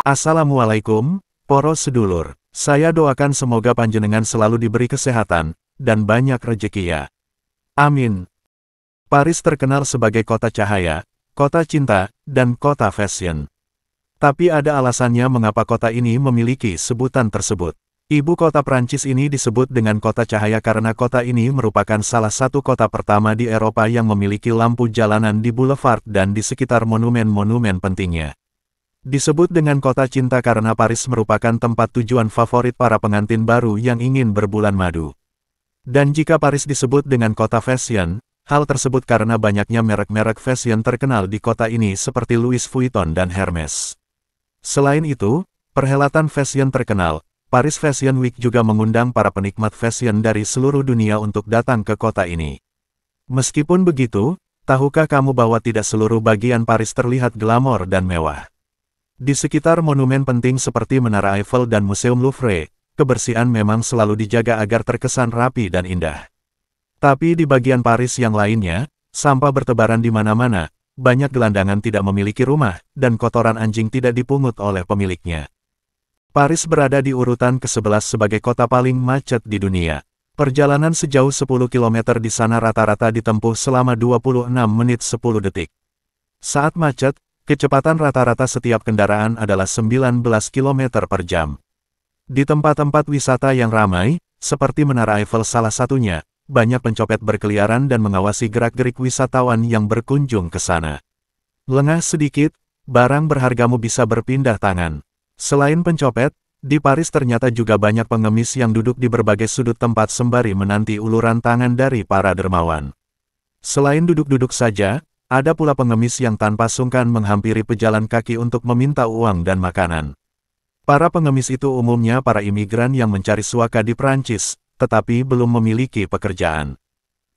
Assalamualaikum, poro sedulur. Saya doakan semoga panjenengan selalu diberi kesehatan, dan banyak rejeki ya. Amin. Paris terkenal sebagai kota cahaya, kota cinta, dan kota fashion. Tapi ada alasannya mengapa kota ini memiliki sebutan tersebut. Ibu kota Prancis ini disebut dengan kota cahaya karena kota ini merupakan salah satu kota pertama di Eropa yang memiliki lampu jalanan di boulevard dan di sekitar monumen-monumen pentingnya. Disebut dengan kota cinta karena Paris merupakan tempat tujuan favorit para pengantin baru yang ingin berbulan madu. Dan jika Paris disebut dengan kota fashion, hal tersebut karena banyaknya merek-merek fashion terkenal di kota ini seperti Louis Vuitton dan Hermes. Selain itu, perhelatan fashion terkenal, Paris Fashion Week juga mengundang para penikmat fashion dari seluruh dunia untuk datang ke kota ini. Meskipun begitu, tahukah kamu bahwa tidak seluruh bagian Paris terlihat glamor dan mewah? Di sekitar monumen penting seperti Menara Eiffel dan Museum Louvre, kebersihan memang selalu dijaga agar terkesan rapi dan indah. Tapi di bagian Paris yang lainnya, sampah bertebaran di mana-mana, banyak gelandangan tidak memiliki rumah, dan kotoran anjing tidak dipungut oleh pemiliknya. Paris berada di urutan ke-11 sebagai kota paling macet di dunia. Perjalanan sejauh 10 km di sana rata-rata ditempuh selama 26 menit 10 detik. Saat macet, kecepatan rata-rata setiap kendaraan adalah 19 km per jam. Di tempat-tempat wisata yang ramai, seperti Menara Eiffel salah satunya, banyak pencopet berkeliaran dan mengawasi gerak-gerik wisatawan yang berkunjung ke sana. Lengah sedikit, barang berhargamu bisa berpindah tangan. Selain pencopet, di Paris ternyata juga banyak pengemis yang duduk di berbagai sudut tempat sembari menanti uluran tangan dari para dermawan. Selain duduk-duduk saja, ada pula pengemis yang tanpa sungkan menghampiri pejalan kaki untuk meminta uang dan makanan. Para pengemis itu umumnya para imigran yang mencari suaka di Prancis, tetapi belum memiliki pekerjaan.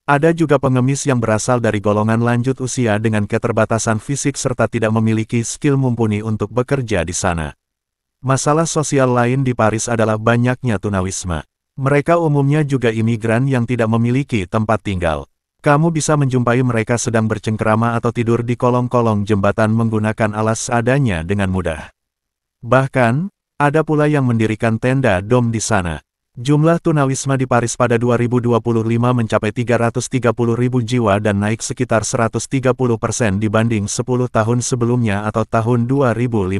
Ada juga pengemis yang berasal dari golongan lanjut usia dengan keterbatasan fisik serta tidak memiliki skill mumpuni untuk bekerja di sana. Masalah sosial lain di Paris adalah banyaknya tunawisma. Mereka umumnya juga imigran yang tidak memiliki tempat tinggal. Kamu bisa menjumpai mereka sedang bercengkerama atau tidur di kolong-kolong jembatan menggunakan alas seadanya dengan mudah. Bahkan, ada pula yang mendirikan tenda dom di sana. Jumlah tunawisma di Paris pada 2025 mencapai 330.000 jiwa dan naik sekitar 130% dibanding 10 tahun sebelumnya atau tahun 2015.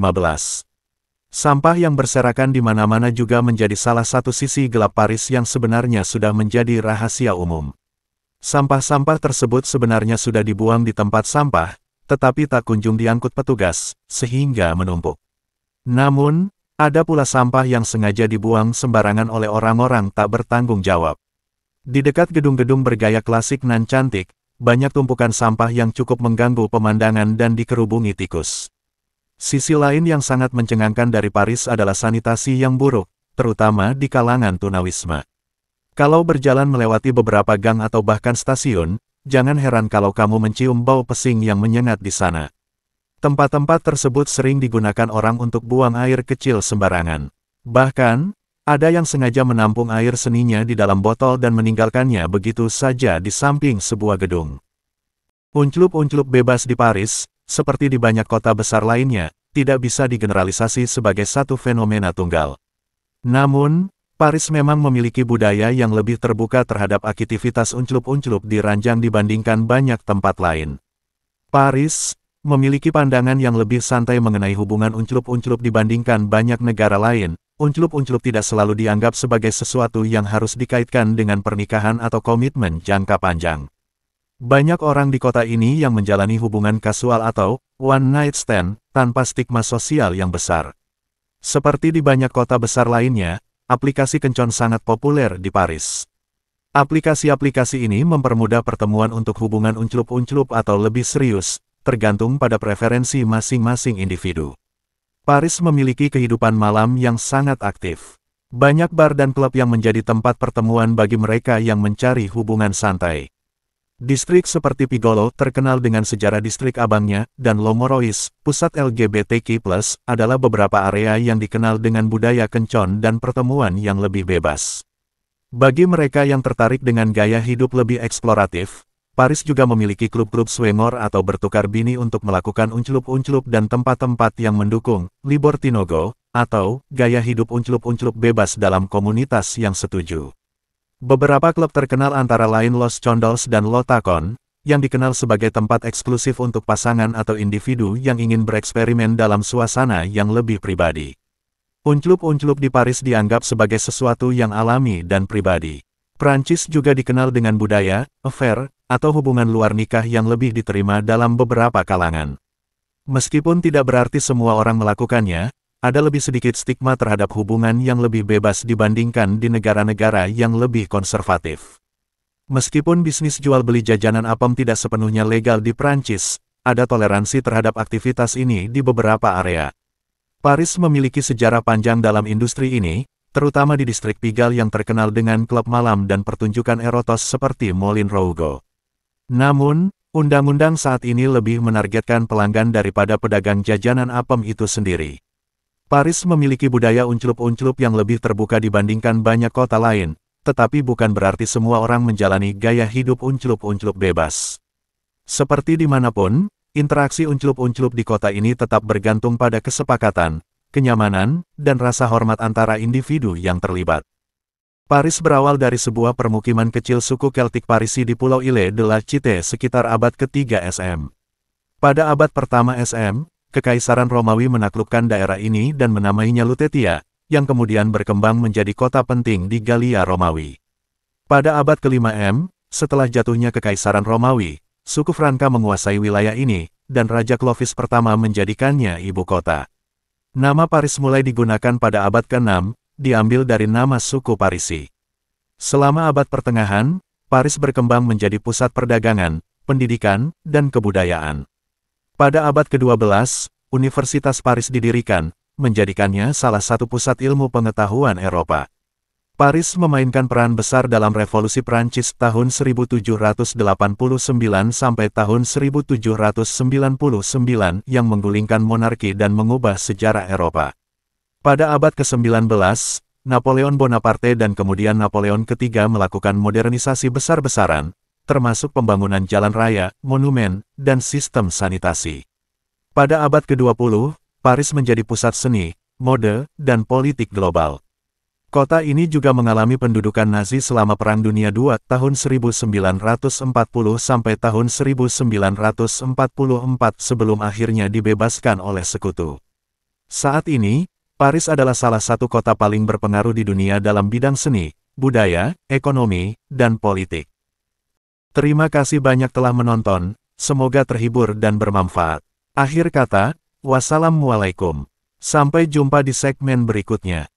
Sampah yang berserakan di mana-mana juga menjadi salah satu sisi gelap Paris yang sebenarnya sudah menjadi rahasia umum. Sampah-sampah tersebut sebenarnya sudah dibuang di tempat sampah, tetapi tak kunjung diangkut petugas, sehingga menumpuk. Namun, ada pula sampah yang sengaja dibuang sembarangan oleh orang-orang tak bertanggung jawab. Di dekat gedung-gedung bergaya klasik nan cantik, banyak tumpukan sampah yang cukup mengganggu pemandangan dan dikerubungi tikus. Sisi lain yang sangat mencengangkan dari Paris adalah sanitasi yang buruk, terutama di kalangan tunawisma. Kalau berjalan melewati beberapa gang atau bahkan stasiun, jangan heran kalau kamu mencium bau pesing yang menyengat di sana. Tempat-tempat tersebut sering digunakan orang untuk buang air kecil sembarangan. Bahkan, ada yang sengaja menampung air seninya di dalam botol dan meninggalkannya begitu saja di samping sebuah gedung. Unclup-unclup bebas di Paris, seperti di banyak kota besar lainnya, tidak bisa digeneralisasi sebagai satu fenomena tunggal. Namun, Paris memang memiliki budaya yang lebih terbuka terhadap aktivitas unclup-unclup di ranjang dibandingkan banyak tempat lain. Paris memiliki pandangan yang lebih santai mengenai hubungan unclup-unclup dibandingkan banyak negara lain. Unclup-unclup tidak selalu dianggap sebagai sesuatu yang harus dikaitkan dengan pernikahan atau komitmen jangka panjang. Banyak orang di kota ini yang menjalani hubungan kasual atau one night stand tanpa stigma sosial yang besar. Seperti di banyak kota besar lainnya, aplikasi kencan sangat populer di Paris. Aplikasi-aplikasi ini mempermudah pertemuan untuk hubungan unclup-unclup atau lebih serius, tergantung pada preferensi masing-masing individu. Paris memiliki kehidupan malam yang sangat aktif. Banyak bar dan klub yang menjadi tempat pertemuan bagi mereka yang mencari hubungan santai. Distrik seperti Pigolo terkenal dengan sejarah distrik abangnya, dan Lomorois, pusat LGBTQ+, adalah beberapa area yang dikenal dengan budaya kencon dan pertemuan yang lebih bebas. Bagi mereka yang tertarik dengan gaya hidup lebih eksploratif, Paris juga memiliki klub-klub swingor atau bertukar bini untuk melakukan unclup-unclup dan tempat-tempat yang mendukung Libertinogo, atau gaya hidup unclup-unclup bebas dalam komunitas yang setuju. Beberapa klub terkenal antara lain Los Condols dan Lotacon, yang dikenal sebagai tempat eksklusif untuk pasangan atau individu yang ingin bereksperimen dalam suasana yang lebih pribadi. Unclup-unclup di Paris dianggap sebagai sesuatu yang alami dan pribadi. Prancis juga dikenal dengan budaya, affair, atau hubungan luar nikah yang lebih diterima dalam beberapa kalangan. Meskipun tidak berarti semua orang melakukannya, ada lebih sedikit stigma terhadap hubungan yang lebih bebas dibandingkan di negara-negara yang lebih konservatif. Meskipun bisnis jual beli jajanan apem tidak sepenuhnya legal di Prancis, ada toleransi terhadap aktivitas ini di beberapa area. Paris memiliki sejarah panjang dalam industri ini, terutama di distrik Pigalle yang terkenal dengan klub malam dan pertunjukan erotos seperti Moulin Rouge. Namun, undang-undang saat ini lebih menargetkan pelanggan daripada pedagang jajanan apem itu sendiri. Paris memiliki budaya unclup-unclup yang lebih terbuka dibandingkan banyak kota lain, tetapi bukan berarti semua orang menjalani gaya hidup unclup-unclup bebas. Seperti dimanapun, interaksi unclup-unclup di kota ini tetap bergantung pada kesepakatan, kenyamanan, dan rasa hormat antara individu yang terlibat. Paris berawal dari sebuah permukiman kecil suku Celtic Parisi di Pulau Ile de la Cité sekitar abad ke-3 SM. Pada abad pertama SM, Kekaisaran Romawi menaklukkan daerah ini dan menamainya Lutetia, yang kemudian berkembang menjadi kota penting di Gallia Romawi. Pada abad ke-5 M, setelah jatuhnya Kekaisaran Romawi, suku Franka menguasai wilayah ini, dan Raja Clovis pertama menjadikannya ibu kota. Nama Paris mulai digunakan pada abad ke-6, diambil dari nama suku Parisi. Selama abad pertengahan, Paris berkembang menjadi pusat perdagangan, pendidikan, dan kebudayaan. Pada abad ke-12, Universitas Paris didirikan, menjadikannya salah satu pusat ilmu pengetahuan Eropa. Paris memainkan peran besar dalam Revolusi Prancis tahun 1789 sampai tahun 1799 yang menggulingkan monarki dan mengubah sejarah Eropa. Pada abad ke-19, Napoleon Bonaparte dan kemudian Napoleon III melakukan modernisasi besar-besaran, termasuk pembangunan jalan raya, monumen, dan sistem sanitasi. Pada abad ke-20, Paris menjadi pusat seni, mode, dan politik global. Kota ini juga mengalami pendudukan Nazi selama Perang Dunia II tahun 1940 sampai tahun 1944 sebelum akhirnya dibebaskan oleh Sekutu. Saat ini, Paris adalah salah satu kota paling berpengaruh di dunia dalam bidang seni, budaya, ekonomi, dan politik. Terima kasih banyak telah menonton, semoga terhibur dan bermanfaat. Akhir kata, wassalamualaikum. Sampai jumpa di segmen berikutnya.